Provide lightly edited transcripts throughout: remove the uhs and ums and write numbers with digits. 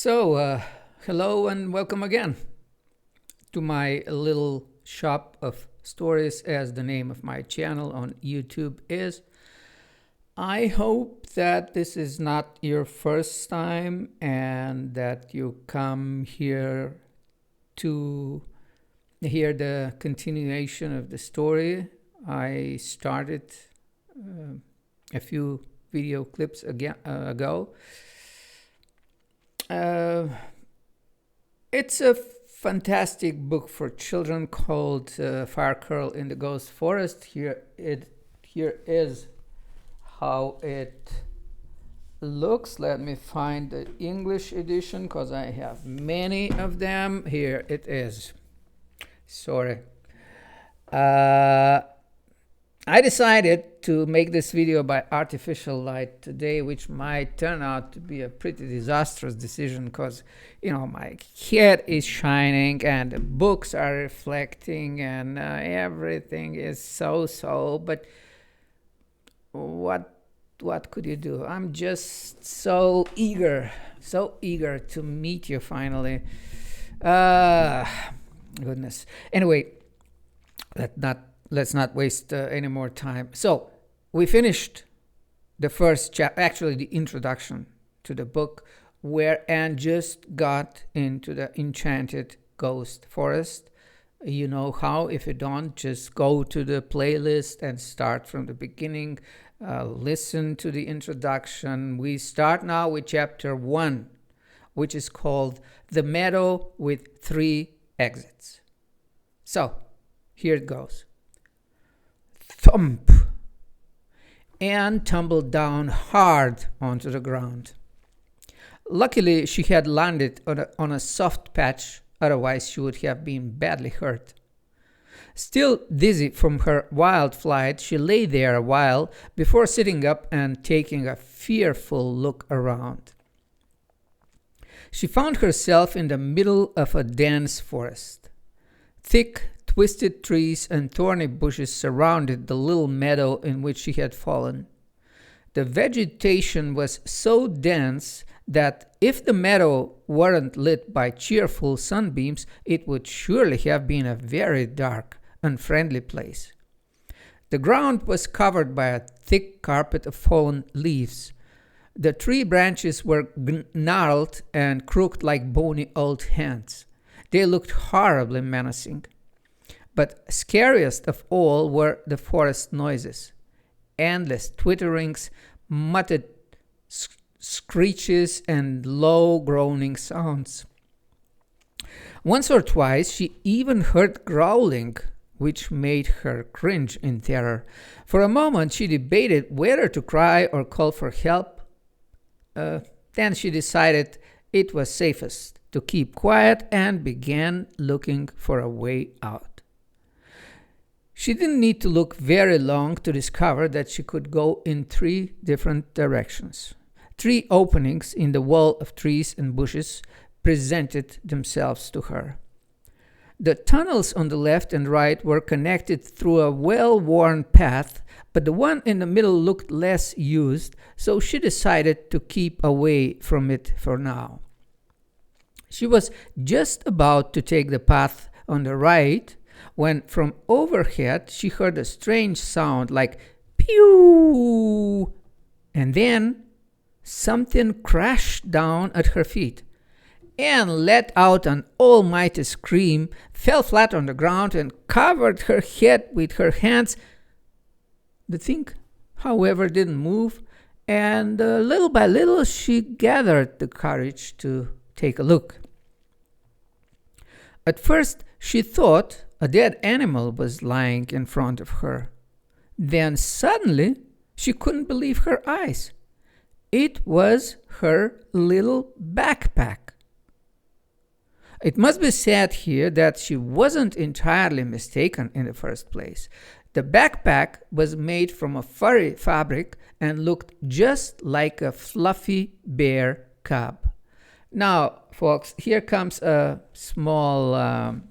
Hello and welcome again to my little shop of stories, as the name of my channel on YouTube is. I hope that this is not your first time and that you come here to hear the continuation of the story. I started a few video clips ago. It's a fantastic book for children called Firecurl in the Ghost Forest. Here is how it looks. Let me find the English edition because I have many of them. Here it is. Sorry. I decided to make this video by artificial light today, which might turn out to be a pretty disastrous decision because, my head is shining and the books are reflecting and everything is so. But what could you do? I'm just so eager to meet you finally. Goodness. Anyway, let's not waste any more time. So we finished the first chapter, actually the introduction to the book, where Anne just got into the enchanted ghost forest. You know how. If you don't, just go to the playlist and start from the beginning. Listen to the introduction. We start now with chapter 1, which is called The Meadow with 3 Exits. So here it goes. Thump! Anne tumbled down hard onto the ground. Luckily, she had landed on a soft patch, otherwise she would have been badly hurt. Still dizzy from her wild flight, she lay there a while before sitting up and taking a fearful look around. She found herself in the middle of a dense forest. Thick, twisted trees and thorny bushes surrounded the little meadow in which she had fallen. The vegetation was so dense that if the meadow weren't lit by cheerful sunbeams, it would surely have been a very dark, unfriendly place. The ground was covered by a thick carpet of fallen leaves. The tree branches were gnarled and crooked like bony old hands. They looked horribly menacing. But scariest of all were the forest noises. Endless twitterings, muttered screeches, and low groaning sounds. Once or twice she even heard growling, which made her cringe in terror. For a moment she debated whether to cry or call for help. Then she decided it was safest to keep quiet and began looking for a way out. She didn't need to look very long to discover that she could go in 3 different directions. 3 openings in the wall of trees and bushes presented themselves to her. The tunnels on the left and right were connected through a well-worn path, but the one in the middle looked less used, so she decided to keep away from it for now. She was just about to take the path on the right when from overhead she heard a strange sound like pew, and then something crashed down at her feet. Anne let out an almighty scream, fell flat on the ground, and covered her head with her hands. The thing, however, didn't move, and little by little she gathered the courage to take a look. At first she thought a dead animal was lying in front of her. Then suddenly she couldn't believe her eyes. It was her little backpack. It must be said here that she wasn't entirely mistaken in the first place. The backpack was made from a furry fabric and looked just like a fluffy bear cub. Now, folks, here comes a small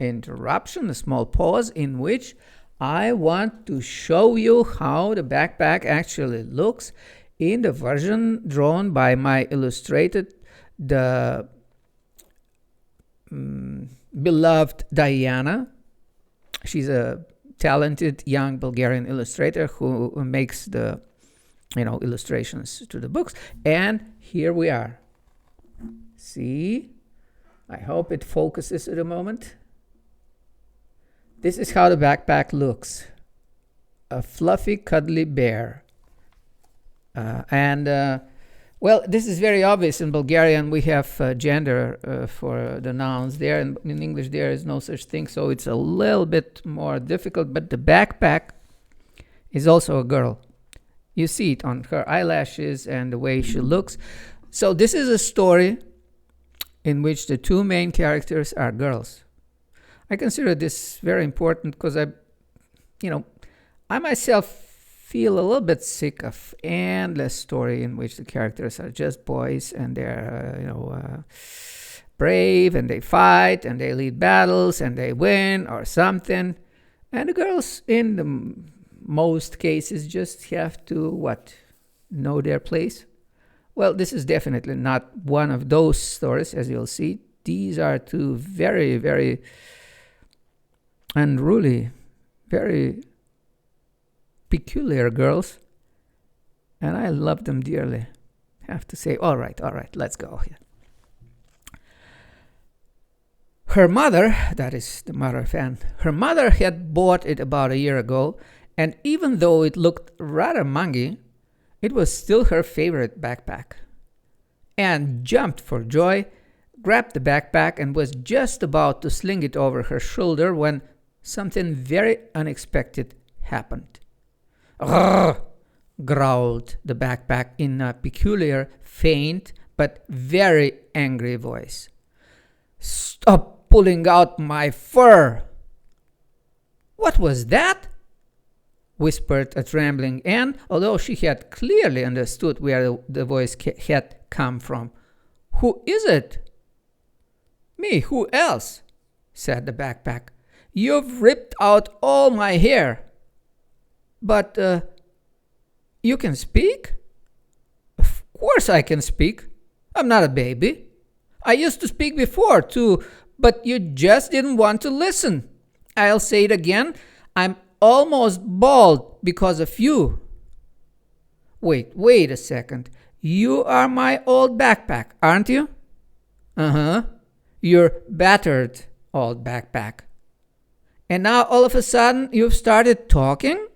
interruption, a small pause in which I want to show you how the backpack actually looks in the version drawn by my illustrated the beloved Diana. She's a talented young Bulgarian illustrator who makes the illustrations to the books. And here we are. See? I hope it focuses at a moment. This is how the backpack looks. A fluffy, cuddly bear. Well, this is very obvious. In Bulgarian, we have gender for the nouns there. And in English, there is no such thing. So it's a little bit more difficult. But the backpack is also a girl. You see it on her eyelashes and the way she looks. So this is a story in which the two main characters are girls. I consider this very important because I myself feel a little bit sick of endless story in which the characters are just boys and they're brave and they fight and they lead battles and they win or something, and the girls in the most cases just have to know their place. Well, this is definitely not one of those stories, as you'll see. These are two very, very unruly, very peculiar girls, and I love them dearly. Have to say, all right, let's go here. Her mother, that is the mother fan, her mother had bought it about a year ago, and even though it looked rather mangy, it was still her favorite backpack. Anne jumped for joy, grabbed the backpack, and was just about to sling it over her shoulder when something very unexpected happened. "Grrr!" growled the backpack in a peculiar, faint, but very angry voice. "Stop pulling out my fur!" "What was that?" whispered a trembling Anne, although she had clearly understood where the voice had come from. "Who is it?" "Me, who else?" said the backpack. "You've ripped out all my hair." "But, you can speak?" "Of course I can speak. I'm not a baby. I used to speak before, too, but you just didn't want to listen. I'll say it again. I'm almost bald because of you." Wait a second. You are my old backpack, aren't you?" "Uh-huh. Your battered old backpack. And now all of a sudden you've started talking?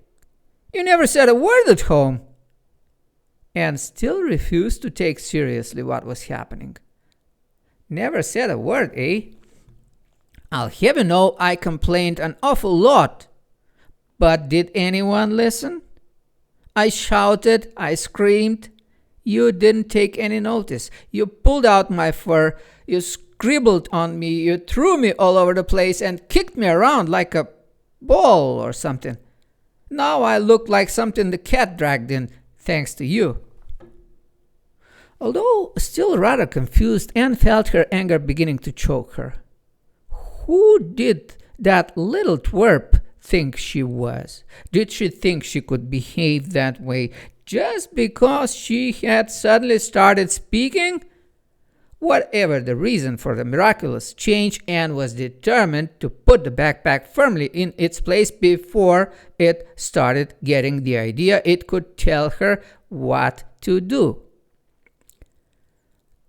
You never said a word at home." And still refused to take seriously what was happening. "Never said a word, eh? I'll have you know I complained an awful lot. But did anyone listen? I shouted, I screamed. You didn't take any notice. You pulled out my fur, you scribbled on me, you threw me all over the place and kicked me around like a ball or something. Now I look like something the cat dragged in, thanks to you." Although still rather confused, Anne felt her anger beginning to choke her. Who did that little twerp think she was? Did she think she could behave that way just because she had suddenly started speaking? Whatever the reason for the miraculous change, Anne was determined to put the backpack firmly in its place before it started getting the idea it could tell her what to do.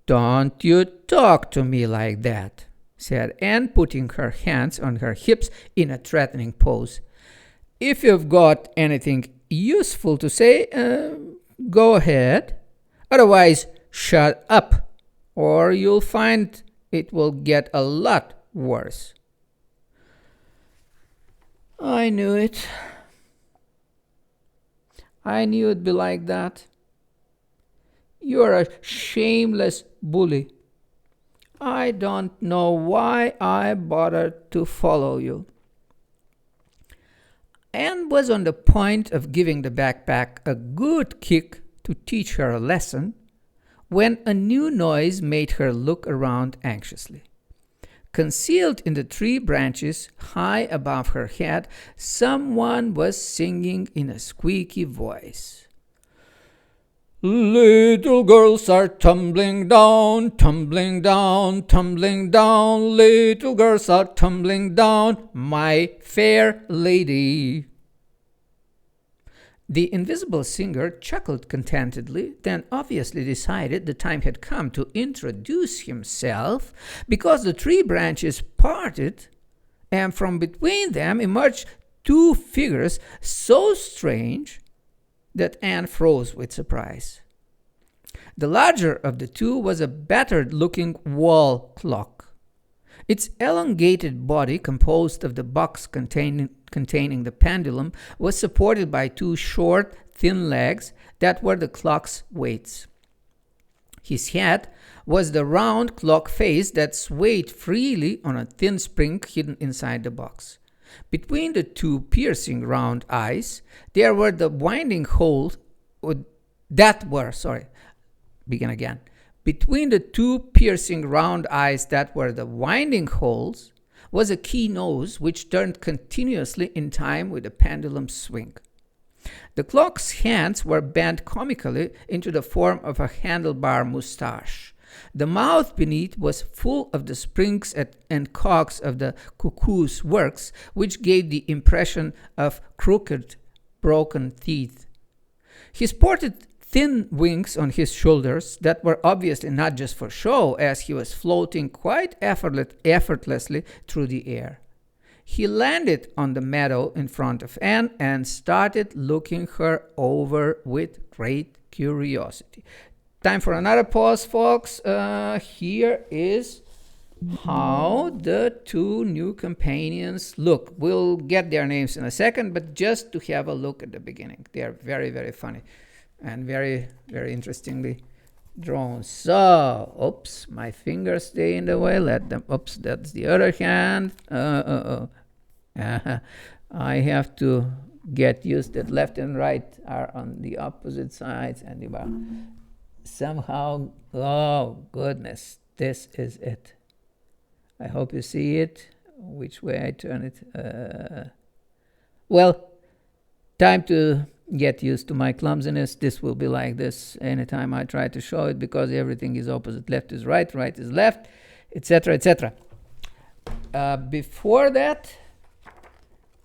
"Don't you talk to me like that," said Anne, putting her hands on her hips in a threatening pose. "If you've got anything useful to say, go ahead. Otherwise, shut up, or you'll find it will get a lot worse." "I knew it. I knew it'd be like that. You're a shameless bully. I don't know why I bothered to follow you." Anne was on the point of giving the backpack a good kick to teach her a lesson when a new noise made her look around anxiously. Concealed in the tree branches high above her head, someone was singing in a squeaky voice. Little girls are tumbling down, tumbling down, tumbling down. Little girls are tumbling down, my fair lady. The invisible singer chuckled contentedly, then obviously decided the time had come to introduce himself, because the tree branches parted, and from between them emerged two figures so strange that Anne froze with surprise. The larger of the two was a battered-looking wall clock. Its elongated body, composed of the box containing the pendulum, was supported by two short, thin legs that were the clock's weights. His head was the round clock face that swayed freely on a thin spring hidden inside the box. Between the two piercing round eyes, there were the winding holes Between the two piercing round eyes that were the winding holes was a key nose which turned continuously in time with the pendulum's swing. The clock's hands were bent comically into the form of a handlebar moustache. The mouth beneath was full of the springs and cogs of the cuckoo's works, which gave the impression of crooked, broken teeth. He sported thin wings on his shoulders that were obviously not just for show, as he was floating quite effortlessly through the air. He landed on the meadow in front of Anne and started looking her over with great curiosity. Time for another pause, folks. Here is how the two new companions look. We'll get their names in a second, but just to have a look at the beginning. They are very, very funny and very, very interestingly drawn. So, oops, my fingers stay in the way. Let them, oops, that's the other hand. I have to get used that left and right are on the opposite sides, and somehow, oh goodness, this is it. I hope you see it. Which way I turn it? Well, time to get used to my clumsiness. This will be like this anytime I try to show it, because everything is opposite. Left is right, right is left, etc., etc. Before that,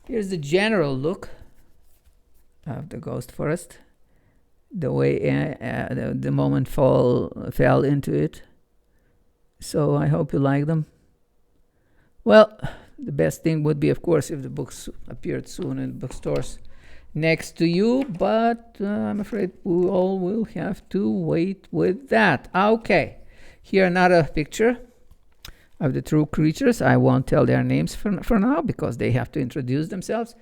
here's the general look of the ghost forest. The way the moment fell into it. So I hope you like them. Well, the best thing would be, of course, if the books appeared soon in bookstores next to you, but I'm afraid we all will have to wait with that. Okay, here another picture of the true creatures. I won't tell their names for now, because they have to introduce themselves.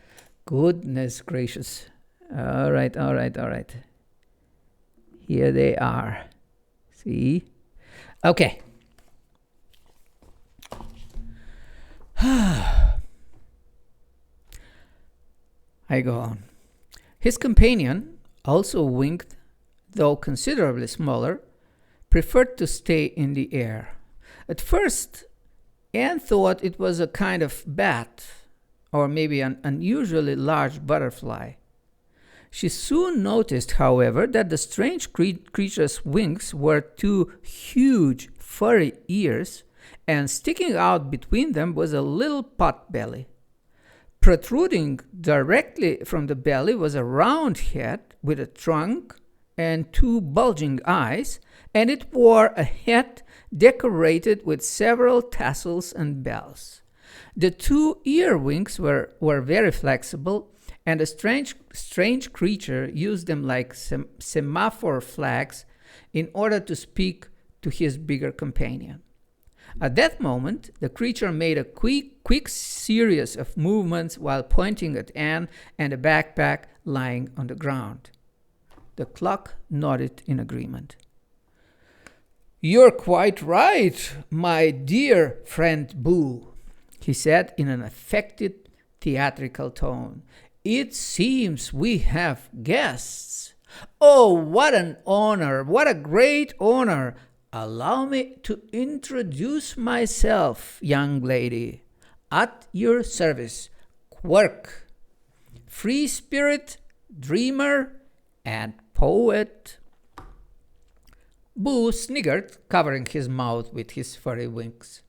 Goodness gracious. All right. Here they are. See? Okay. I go on. His companion, also winged, though considerably smaller, preferred to stay in the air. At first, Anne thought it was a kind of bat, or maybe an unusually large butterfly. She soon noticed, however, that the strange creature's wings were two huge, furry ears, and sticking out between them was a little pot belly. Protruding directly from the belly was a round head with a trunk and two bulging eyes, and it wore a hat decorated with several tassels and bells. The two ear wings were very flexible, and the strange creature used them like semaphore flags in order to speak to his bigger companion. At that moment, the creature made a quick series of movements while pointing at Anne and a backpack lying on the ground. The clock nodded in agreement. "You're quite right, my dear friend Boo," he said in an affected, theatrical tone. "It seems we have guests. Oh, what an honor! What a great honor! Allow me to introduce myself, young lady. At your service, Quirk, free spirit, dreamer, and poet." Boo sniggered, covering his mouth with his furry wings.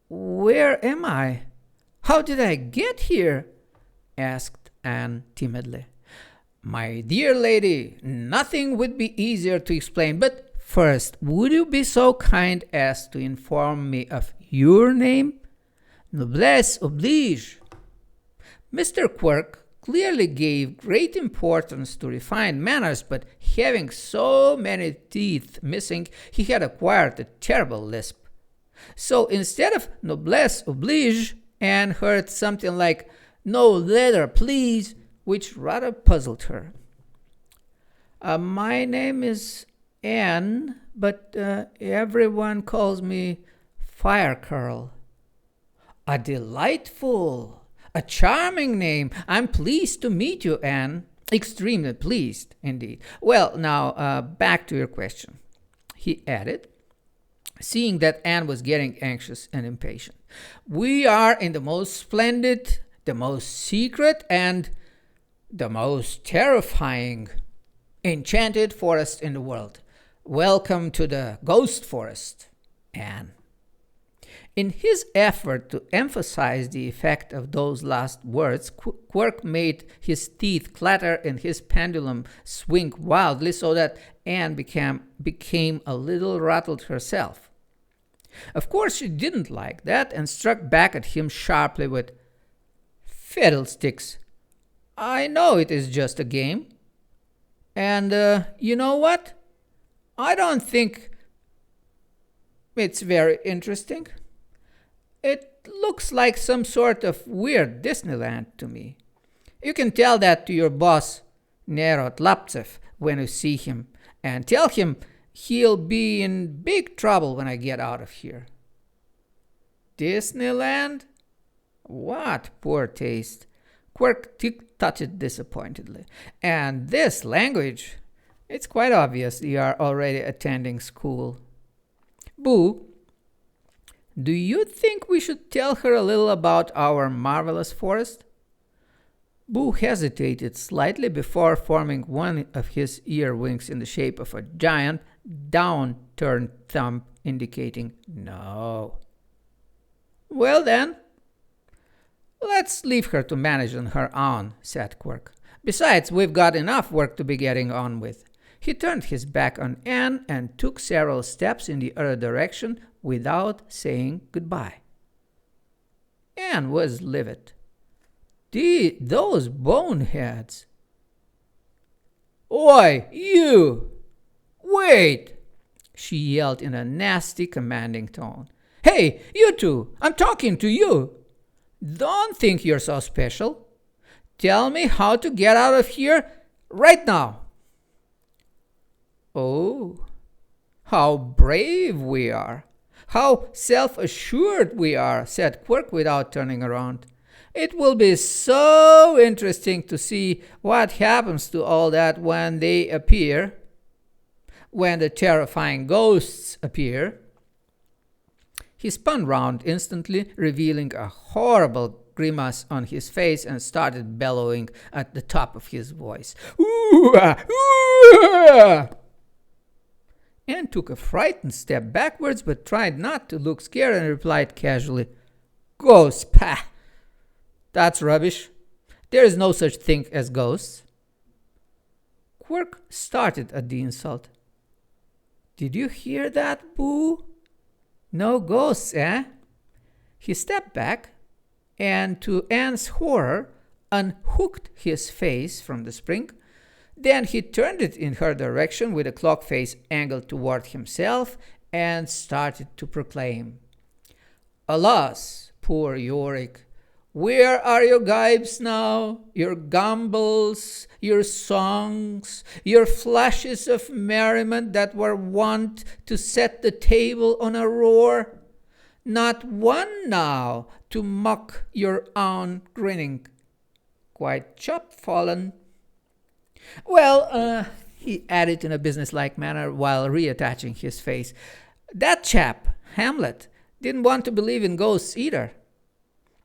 Where am I? How did I get here? Asked Anne timidly. My dear lady, nothing would be easier to explain, but first, would you be so kind as to inform me of your name? Noblesse oblige. Mr. Quirk clearly gave great importance to refined manners, but having so many teeth missing, he had acquired a terrible lisp. So instead of noblesse oblige, Anne heard something like no leather, please, which rather puzzled her. My name is Anne, but everyone calls me Firecurl. A delightful, a charming name. I'm pleased to meet you, Anne. Extremely pleased, indeed. Well, now, back to your question, he added, seeing that Anne was getting anxious and impatient. We are in the most splendid, the most secret, and the most terrifying enchanted forest in the world. Welcome to the ghost forest, Anne. In his effort to emphasize the effect of those last words, Quirk made his teeth clatter and his pendulum swing wildly so that Anne became a little rattled herself. Of course, she didn't like that and struck back at him sharply with, Fiddlesticks! I know it is just a game. And you know what? I don't think it's very interesting. It looks like some sort of weird Disneyland to me. You can tell that to your boss, Nero Tlaptsev, when you see him, and tell him he'll be in big trouble when I get out of here. Disneyland? What poor taste. Quirk tutted disappointedly. And this language, it's quite obvious you are already attending school. Boo, do you think we should tell her a little about our marvelous forest? Boo hesitated slightly before forming one of his ear wings in the shape of a giant down-turned thumb, indicating no. Well then, let's leave her to manage on her own, said Quirk. Besides, we've got enough work to be getting on with. He turned his back on Anne and took several steps in the other direction without saying goodbye. Anne was livid. Those boneheads! Oi, you! Wait! She yelled in a nasty, commanding tone. Hey, you two! I'm talking to you! Don't think you're so special. Tell me how to get out of here right now. Oh, how brave we are. How self-assured we are, said Quirk without turning around. It will be so interesting to see what happens to all that when they appear, when the terrifying ghosts appear. He spun round instantly, revealing a horrible grimace on his face, and started bellowing at the top of his voice. Ooh-ah! Ooh-ah! Anne took a frightened step backwards, but tried not to look scared and replied casually, Ghosts, pah! That's rubbish. There is no such thing as ghosts. Quirk started at the insult. Did you hear that, Boo? No ghosts, eh? He stepped back, and to Anne's horror, unhooked his face from the spring. Then he turned it in her direction with a clock face angled toward himself and started to proclaim, Alas, poor Yorick, where are your gibes now, your gambols, your songs, your flashes of merriment that were wont to set the table on a roar? Not one now to mock your own grinning. Quite chopfallen. Well, he added in a businesslike manner while reattaching his face, that chap, Hamlet, didn't want to believe in ghosts either.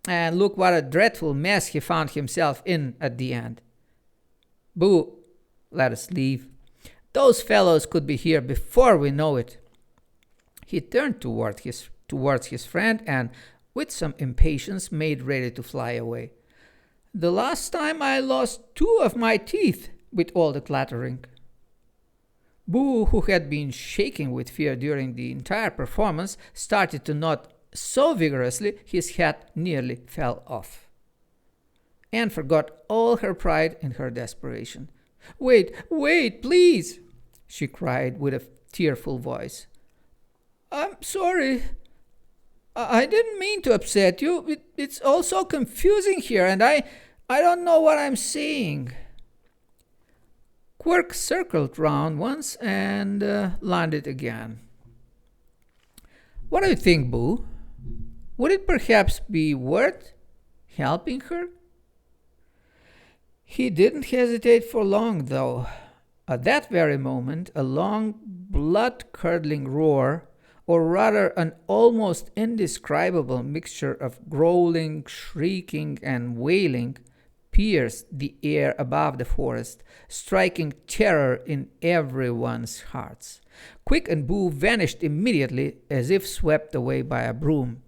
And look what a dreadful mess he found himself in at the end. Boo, let us leave. Those fellows could be here before we know it. He turned towards his friend and, with some impatience, made ready to fly away. The last time I lost 2 of my teeth with all the clattering. Boo, who had been shaking with fear during the entire performance, started to nod so vigorously his hat nearly fell off. Anne forgot all her pride in her desperation. "Wait, wait, please!" she cried with a tearful voice. "I'm sorry. I didn't mean to upset you. It's all so confusing here, and I don't know what I'm seeing." Quirk circled round once and landed again. "What do you think, Boo? Would it perhaps be worth helping her?" He didn't hesitate for long, though. At that very moment, a long, blood-curdling roar, or rather an almost indescribable mixture of growling, shrieking, and wailing, pierced the air above the forest, striking terror in everyone's hearts. Quick and Boo vanished immediately as if swept away by a broom.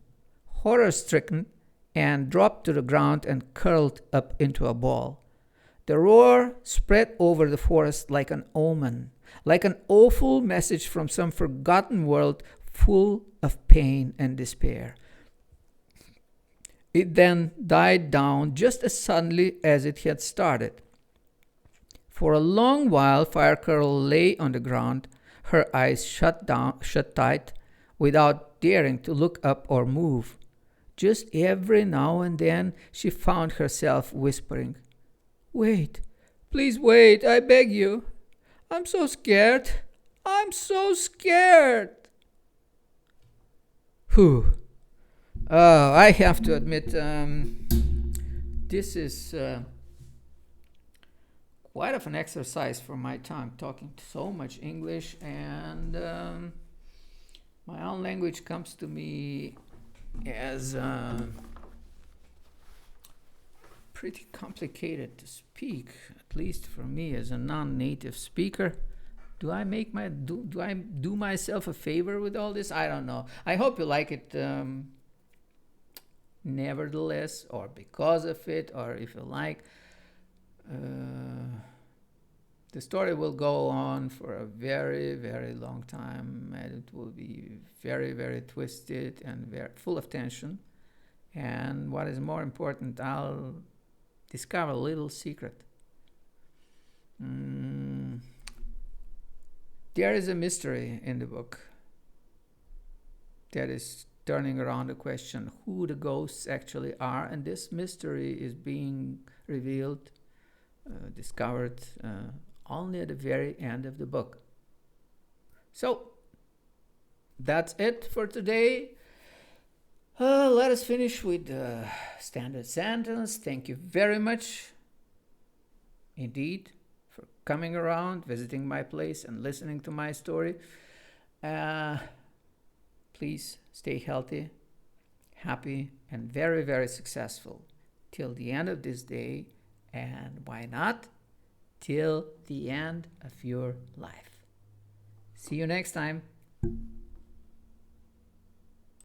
Horror-stricken, Anne dropped to the ground and curled up into a ball. The roar spread over the forest like an omen, like an awful message from some forgotten world full of pain and despair. It then died down just as suddenly as it had started. For a long while Firecurl lay on the ground, her eyes shut tight, without daring to look up or move. Just every now and then she found herself whispering, "Wait, please wait, I beg you. I'm so scared. I'm so scared." Whew. I have to admit, this is quite of an exercise for my tongue, talking so much English, and my own language comes to me as pretty complicated to speak, at least for me as a non-native speaker. Do I do myself a favor with all this? I don't know. I hope you like it nevertheless, or because of it, or if you like. The story will go on for a very, very long time, and it will be very, very twisted and very full of tension. And what is more important, I'll discover a little secret. There is a mystery in the book that is turning around the question who the ghosts actually are, and this mystery is being revealed, discovered only at the very end of the book. So that's it for today. Let us finish with the standard sentence. Thank you very much indeed for coming around, visiting my place, and listening to my story. Please stay healthy, happy, and very, very successful till the end of this day, and why not till the end of your life. See you next time.